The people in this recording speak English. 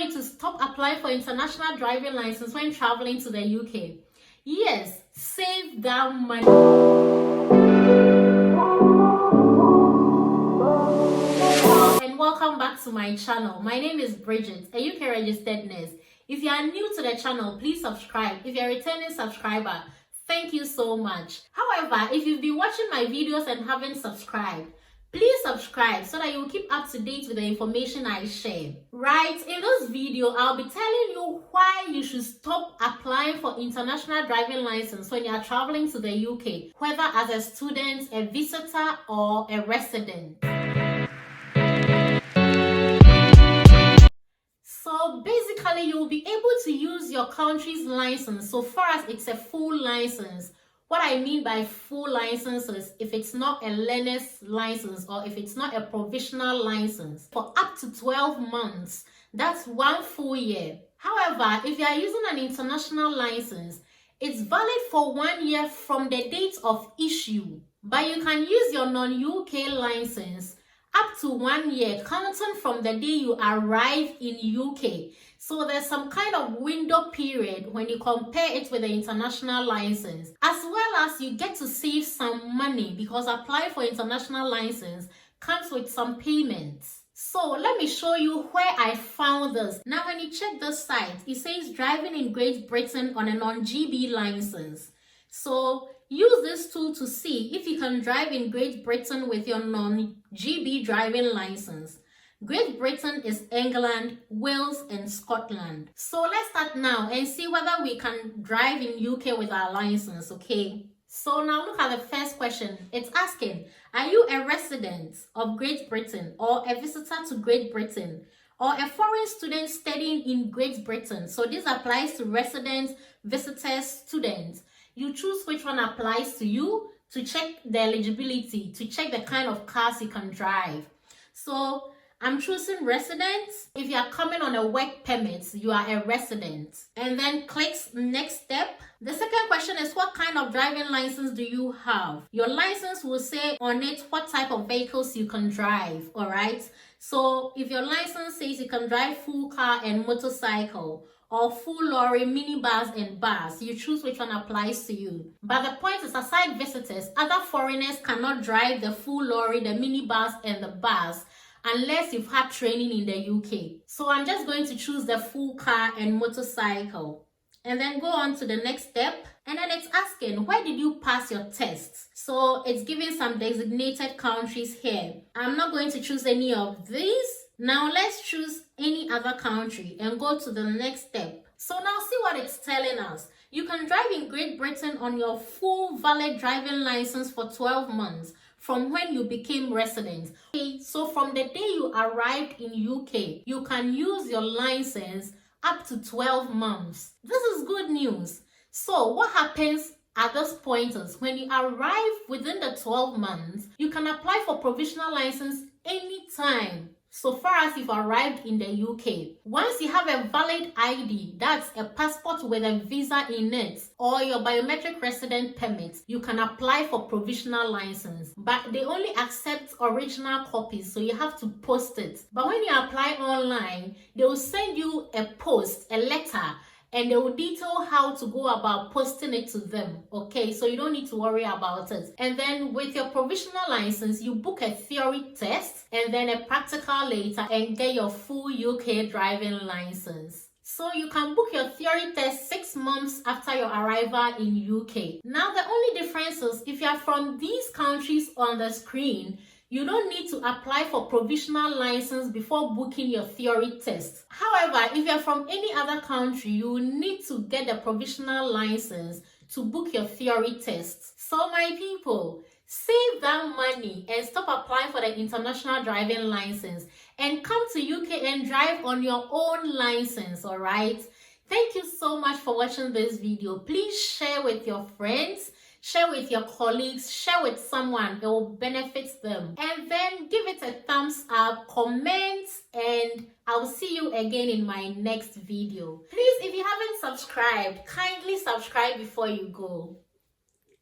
you to stop applying for international driving license when traveling to the UK. Yes, save that money. And welcome back to my channel. My name is Bridget, a UK registered nurse. If you are new to the channel, please subscribe. If you're a returning subscriber, thank you so much. However, if you've been watching my videos and haven't subscribed, please subscribe so that you'll keep up to date with the information I share. Right, in this video, I'll be telling you why you should stop applying for international driving license when you are traveling to the UK, whether as a student, a visitor, or a resident. So basically, you'll be able to use your country's license so far as it's a full license. What I mean by full license is if it's not a learner's license or if it's not a provisional license for up to 12 months. That's 1 full year. However, if you are using an international license, it's valid for 1 year from the date of issue. But you can use your non-UK license up to 1 year counting from the day you arrive in UK. So there's some kind of window period when you compare it with the international license, as well as you get to save some money because applying for international license comes with some payments. So let me show you where I found this. Now when you check this site, it says driving in Great Britain on a non-GB license. So use this tool to see if you can drive in Great Britain with your non-GB driving license. Great Britain is England, Wales, and Scotland. So let's start now and see whether we can drive in UK with our license, okay? So now look at the first question. It's asking, are you a resident of Great Britain or a visitor to Great Britain or a foreign student studying in Great Britain? So this applies to residents, visitors, students. You choose which one applies to you to check the eligibility, to check the kind of cars you can drive. So I'm choosing residents. If you are coming on a work permit, you are a resident. And then clicks next step. The second question is, what kind of driving license do you have? Your license will say on it what type of vehicles you can drive, all right? So if your license says you can drive full car and motorcycle, or full lorry, minibus, and bus, you choose which one applies to you. But the point is, aside visitors, other foreigners cannot drive the full lorry, the minibus, and the bus unless you've had training in the UK. So I'm just going to choose the full car and motorcycle. And then go on to the next step. And then it's asking, where did you pass your tests? So it's giving some designated countries here. I'm not going to choose any of these. Now let's choose any other country and go to the next step. So now see what it's telling us. You can drive in Great Britain on your full valid driving license for 12 months from when you became resident. Okay, so from the day you arrived in UK, you can use your license up to 12 months. This is good news. So what happens at this point is when you arrive within the 12 months, you can apply for provisional license anytime, so far as you've arrived in the UK. Once you have a valid ID, that's a passport with a visa in it, or your biometric resident permit, you can apply for provisional license. But they only accept original copies, so you have to post it. But when you apply online, they will send you a post, a letter, and they will detail how to go about posting it to them, okay? So you don't need to worry about it. And then with your provisional license, you book a theory test and then a practical later and get your full UK driving license. So you can book your theory test 6 months after your arrival in UK. Now the only difference is if you are from these countries on the screen, you don't need to apply for provisional license before booking your theory test. However, if you're from any other country, you will need to get the provisional license to book your theory test. So my people, save that money and stop applying for the international driving license and come to UK and drive on your own license, all right? Thank you so much for watching this video. Please share with your friends, share with your colleagues, share with someone, it will benefit them. And then give it a thumbs up, comment, and I'll see you again in my next video. Please, if you haven't subscribed, kindly subscribe before you go.